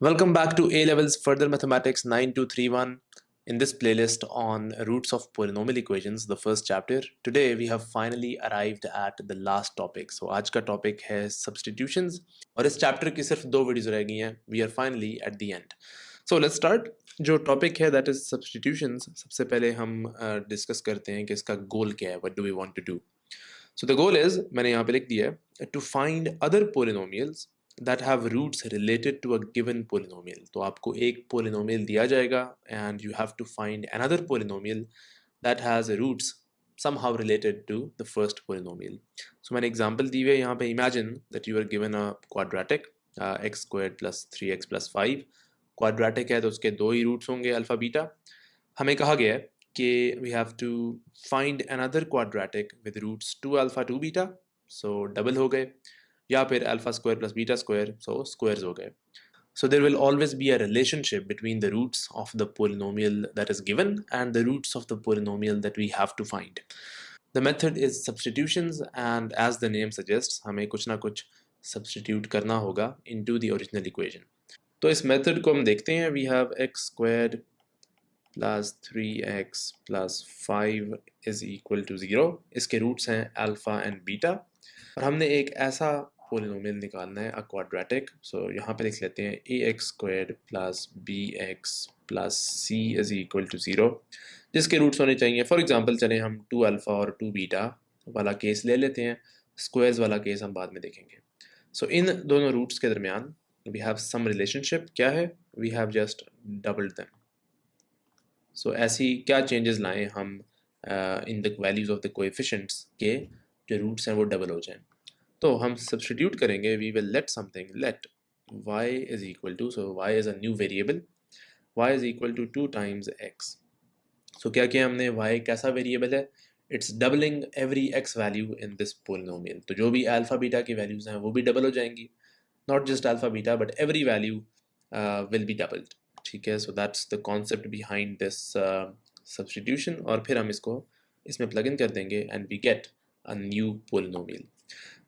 Welcome back to A Levels Further Mathematics 9231. In this playlist on roots of polynomial equations, the first chapter, today we have finally arrived at the last topic. So आज का topic है substitutions और इस chapter की सिर्फ दो videos रह गई हैं. We are finally at the end. So let's start. जो topic है that is substitutions, सबसे पहले हम discuss करते हैं कि इसका goal क्या है. What do we want to do? So the goal is, मैंने यहाँ पे लिख दिया है, to find other polynomials that have roots related to a given polynomial. तो आपको एक polynomial दिया जाएगा and you have to find another polynomial that has roots somehow related to the first polynomial. So मैंने example दी हुई है यहाँ पे. Imagine that you are given a quadratic x squared plus 3x plus 5. Quadratic है तो उसके दो ही roots होंगे अल्फा बीटा. हमें कहा गया है कि we have to find another quadratic with roots 2 alpha 2 beta, so double हो गए, या फिर alpha square plus beta square, so squares हो गए. So there will always be a relationship between the roots of the polynomial that is given and the roots of the polynomial that we have to find. The method is substitutions, and as the name suggests, हमें कुछ ना कुछ substitute करना होगा into the original equation. तो इस method को हम देखते हैं. We have x squared plus 3x plus 5 is equal to 0. इसके रूट्स हैं अल्फा एंड बीटा और हमने एक ऐसा पोलिनोमियल निकालना है, अ क्वाड्रेटिक. सो यहाँ पे लिख लेते हैं ax squared plus bx plus c is equal to 0, जिसके रूट्स होने चाहिए. फॉर एग्जांपल चलें हम 2 अल्फा और 2 बीटा वाला केस ले लेते हैं. स्क्वायर्स वाला केस हम बाद में देखेंगे. सो इन दोनों रूट्स के दरमियान वी हैव सम रिलेशनशिप. क्या है? We have just doubled them. So ऐसी क्या चेंजेस लाएं हम in the values of the coefficients के जो रूट्स हैं वो डबल हो जाएं. तो हम सब्स्टिट्यूट करेंगे. We will let something, let y is equal to, so y is a new variable, y is equal to 2 times x. So क्या किया हमने? y कैसा वेरिएबल है? It's doubling every x value in this polynomial. तो जो भी alpha beta की values हैं वो भी डबल हो जाएंगी. Not just alpha beta but every value will be doubled. ठीक है. So that's the concept behind this substitution. और फिर हम इसको इसमें प्लग इन कर देंगे and we get a new polynomial.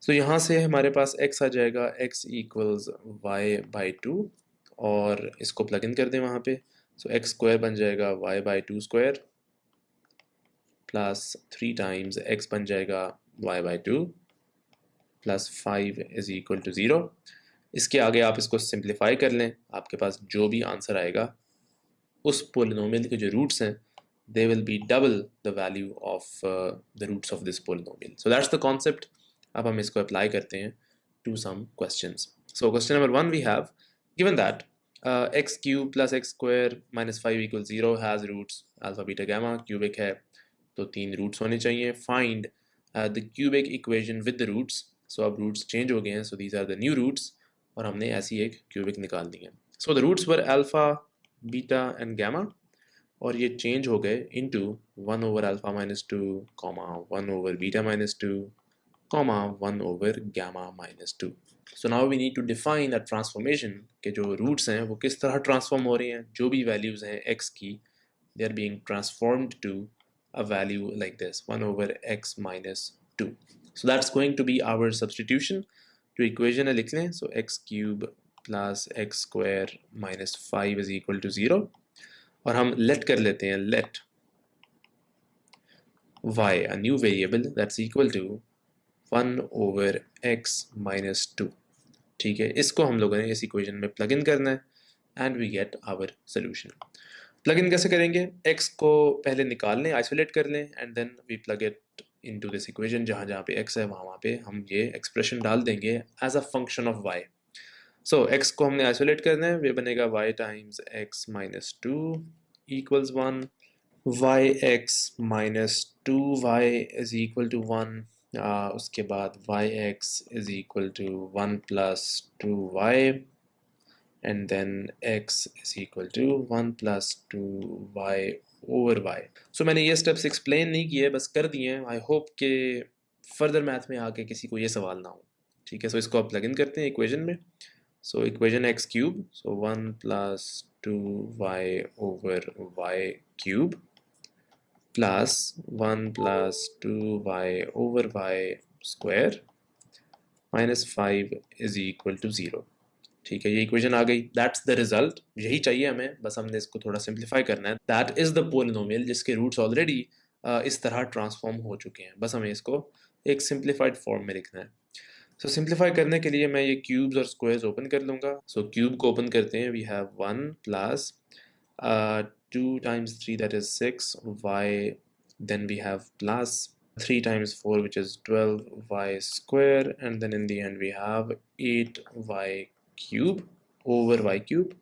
So यहाँ से हमारे पास x आ जाएगा, x equals y by two, और इसको प्लग इन कर दें वहाँ पे. सो एक्स स्क्वायर बन जाएगा y by two square plus 3 times x बन जाएगा y by two plus 5 is equal to 0. इसके आगे आप इसको सिंप्लीफाई कर लें. आपके पास जो भी आंसर आएगा उस पोलिनोमियल के जो रूट्स हैं they will be double the value of the roots of this polynomial. So that's the concept. अब हम इसको अप्लाई करते हैं to some questions. So question number 1 we have given that x cube plus x square minus 5 equals 0 has roots alpha beta gamma. Cubic है तो 3 roots होने चाहिए. Find the cubic equation with the roots. So अब roots change हो गए हैं, so these are the new roots और हमने ऐसी एक cubic निकाल दी है. So the roots were alpha, beta and gamma और ये चेंज हो गए into 1 over alpha minus two, 1 over beta minus two, 1 over gamma minus two. So now we need to define that transformation के जो roots हैं वो किस तरह ट्रांसफॉर्म हो रही हैं. जो भी वैल्यूज़ हैं x की, they are being transformed to a value like this 1 over x minus two. So that's going to be our substitution. जो इक्वेशन है लिख लें. So x cube plus x square minus 5 is equal to 0 और हम let कर लेते हैं, let y a new variable that's equal to 1 over x minus 2. ठीक है. इसको हम लोगों ने इस इक्वेशन में प्लग इन करना है and we get our solution. Plug in कैसे करेंगे? x को पहले निकाल लें, आइसोलेट कर लें and then we plug it into this equation. जहाँ जहाँ पे x है वहाँ पे हम ये एक्सप्रेशन डाल देंगे as a function of y. सो x को हमने आइसोलेट करना है. वे बनेगा y times x minus two equals 1, yx minus 2y is equal to 1. उसके बाद yx is equal to 1 plus 2y and then x is equal to 1 plus 2y over y. So मैंने ये स्टेप्स एक्सप्लेन नहीं किए, बस कर दिए हैं. आई होप कि फर्दर मैथ में आके किसी को ये सवाल ना हो. ठीक है. सो इसको आप प्लग इन करते हैं इक्वेशन में. So equation x cube, so 1 plus 2y over y cube plus 1 plus 2y over y square minus 5 is equal to 0. ठीक है, ये इक्वेशन आ गई, दैट्स द रिजल्ट, यही चाहिए हमें, बस हमने इसको थोड़ा सिंप्लीफाई करना है। दैट इज द पोलिनोमियल जिसके रूट्स ऑलरेडी इस तरह ट्रांसफॉर्म हो चुके हैं, बस हमें इसको एक सिंप्लीफाइड फॉर्म में लिखना है। सो सिंप्लीफाई करने के लिए मैं ये क्यूब्स और स्क्वायर्स ओपन कर लूँगा। सो क्यूब को ओपन करते हैं, we have 1 plus 2 times 3 that is 6 y, then we have plus 3 times 4 which is 12 y square, and then in the end we have 8 y cube over y cube।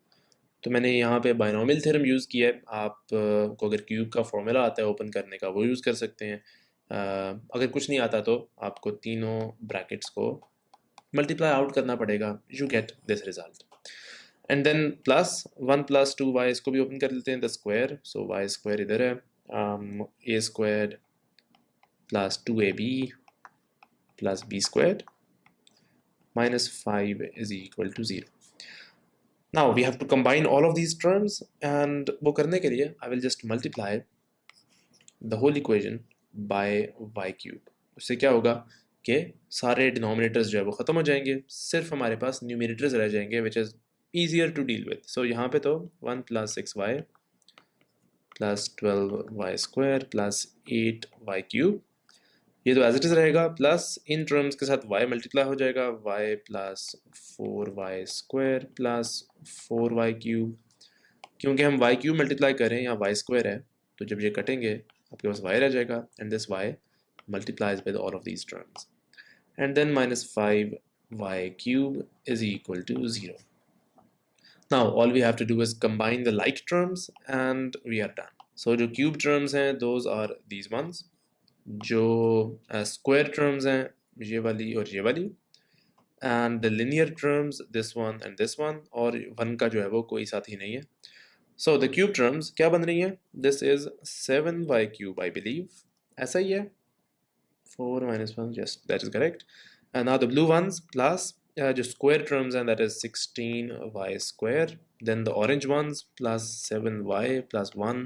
तो मैंने यहाँ पे binomial theorem use किया है। आप को अगर cube का फॉर्मूला आता है ओपन करने का वो यूज़ कर सकते हैं। अगर कुछ नहीं आता तो आपको तीनों ब्रैकेट्स को मल्टीप्लाई आउट करना पड़ेगा, you get this result. And then plus 1 plus 2 y, इसको भी ओपन कर लेते हैं, the square, so y square इधर है, a square plus 2ab plus b square minus 5 is equal to 0। Now we have to combine all of these terms, and वो करने के लिए I will just multiply the whole equation by y cube। उससे क्या होगा कि सारे denominators जो है वो ख़त्म हो जाएंगे, सिर्फ हमारे पास न्यूमिनेटर्स रह जाएंगे, which is easier to deal with. So यहाँ पे तो 1 plus 6y plus 12y square plus 8y cube, ये तो एज इट इज़ रहेगा, प्लस इन टर्म्स के साथ y मल्टीप्लाई हो जाएगा, y plus 4y square plus 4y cube. क्योंकि हम y क्यूब मल्टीप्लाई कर रहे हैं, यहाँ y स्क्वायर है, तो जब ये कटेंगे आपके पास y रह जाएगा, and this y multiplies with all of these terms, and then minus 5y cube is equal to 0। Now all we have to do is combine the like terms and we are done। So जो cube terms हैं those are these ones, जो square terms हैं ये वाली और ये वाली, and the linear terms this one and this one, और 1 का जो है वो कोई साथ ही नहीं है। So the cube terms क्या बन रही हैं, this is 7y cube I believe, ऐसा ही है, 4 minus 1, yes, that is correct। And now the blue ones plus just square terms, and that is 16y square, then the orange ones plus 7y plus 1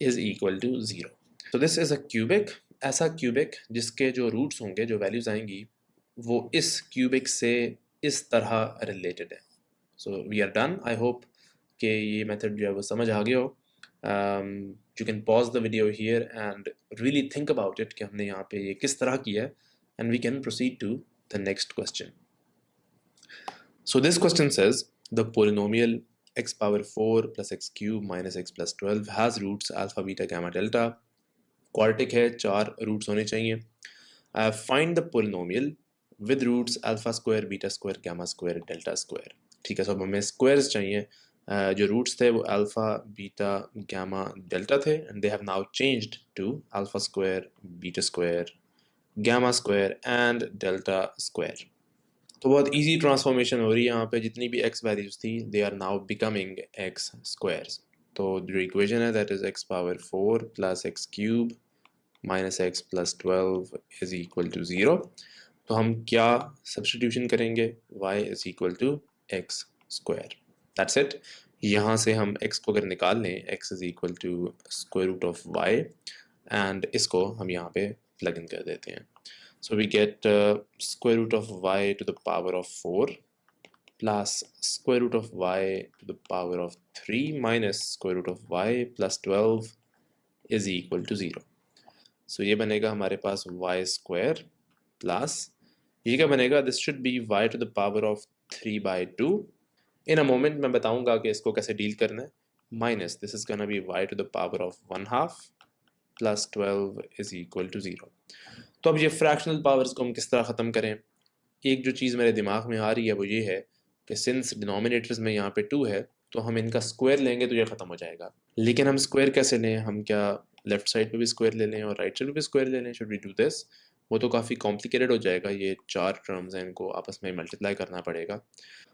is equal to 0। So this is a cubic, ऐसा cubic जिसके जो roots होंगे, जो values आएंगी, वो इस cubic से इस तरह related है। So we are done। I hope कि ये method जो है वो समझ आ गया हो। You can pause the video here and really think about it कि हमने यहाँ पे ये किस तरह किया है, and we can proceed to the next question। So this question says the polynomial x power 4 plus x cube minus x plus 12 has roots alpha beta gamma delta, quartic है, 4 roots होने चाहिए। Find the polynomial with roots alpha square beta square gamma square delta square। ठीक है, सब हमें squares चाहिए। जो roots थे वो अल्फ़ा बीटा गामा डेल्टा थे, and they have now changed to alpha square beta square gamma square and delta square. तो बहुत इजी ट्रांसफॉर्मेशन हो रही है यहाँ पे, जितनी भी एक्स वैल्यूज थी they are now becoming x squares. तो जो इक्वेशन है that is x power 4 plus x cube minus x plus 12 is equal to 0। तो हम क्या सब्स्टिट्यूशन करेंगे, y is equal to x square, that's it. यहाँ से हम x को अगर निकाल लें, x is equal to square root of y, and इसको हम यहाँ पे प्लग इन कर देते हैं। So we get square root of y to the power of 4 plus square root of y to the power of 3 minus square root of y plus 12 is equal to 0। So ये बनेगा हमारे पास y square plus ये क्या बनेगा, this should be y to the power of 3/2। In a moment मैं बताऊंगा कि इसको कैसे डील करना है। Minus this is gonna be y to the power of 1/2 plus 12 is equal to 0। तो अब ये फ्रैक्शनल पावर्स को हम किस तरह ख़त्म करें। एक जो चीज़ मेरे दिमाग में आ रही है वो ये है कि सिंस डिनोमिनेटर्स में यहाँ पे 2 है तो हम इनका स्क्वायर लेंगे तो ये ख़त्म हो जाएगा। लेकिन हम स्क्वायर कैसे लें, हम क्या लेफ़्ट साइड पे भी स्क्वायर ले लें और राइट साइड पे भी स्क्वायर ले लें, शुड वी डू दिस? वो तो काफ़ी कॉम्प्लिकेटेड हो जाएगा, ये 4 टर्म्स हैं, इनको आपस में मल्टीप्लाई करना पड़ेगा।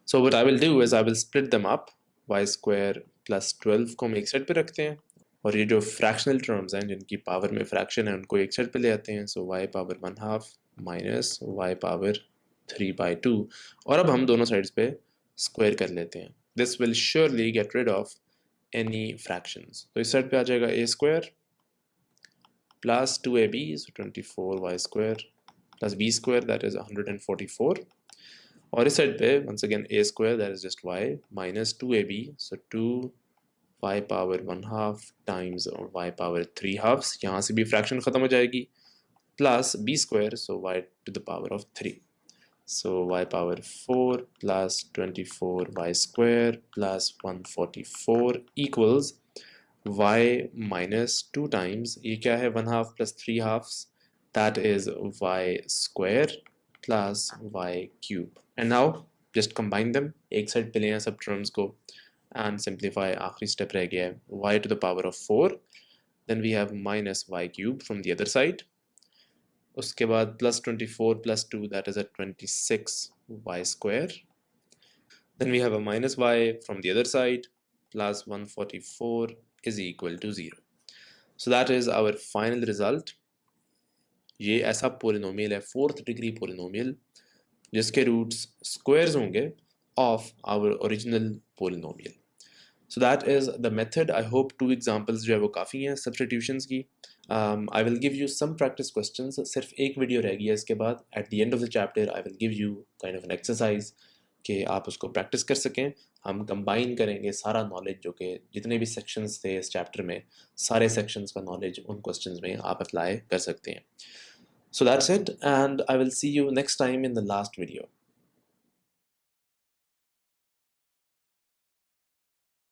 So what I will do is I will split them up, y square plus 12 को हम एक साइड पे रखते हैं, और ये जो फ्रैक्शनल टर्म्स हैं जिनकी पावर में फ्रैक्शन है उनको एक साइड पे ले आते हैं। सो y power 1/2 minus y power 3/2, और अब हम दोनों साइड्स पे स्क्वायर कर लेते हैं। This will surely get rid of any fractions. तो इस साइड पे आ जाएगा a square plus 2ab, so 24y square plus b square that is 144, और इस साइड पे once again a square that is just y minus 2ab, so 2 y power 1/2 times y power 3/2, यहाँ से भी फ्रैक्शन ख़त्म हो जाएगी, plus b square, so y to the power of 3. So y power 4 plus 24 y square plus 144 equals y minus 2 times, ये क्या है, 1/2 plus 3/2, that is y square plus y cube. And now just combine them, एक side पे लें सब terms को and simplify, आखिरी step रह गया है, y to the power of 4, then we have minus y cube from the other side, उसके बाद plus 24 plus 2, that is at 26 y square, then we have a minus y from the other side, plus 144 is equal to 0. So that is our final result. ये ऐसा polynomial है, 4th degree polynomial, जिसके roots squares होंगे of our original polynomial. So that is the method. I hope 2 examples जो है वो काफ़ी हैं substitutions की. I will give you some practice questions. सिर्फ एक वीडियो रह गई है इसके बाद. At the end of the chapter, I will give you kind of an exercise कि आप उसको प्रैक्टिस कर सकें. हम कंबाइन करेंगे सारा नॉलेज जो कि जितने भी सेक्शंस थे इस चैप्टर में, सारे सेक्शंस का नॉलेज उन क्वेश्चंस में आप अप्लाई कर सकते हैं. So that's it, and I will see you next time in the last video.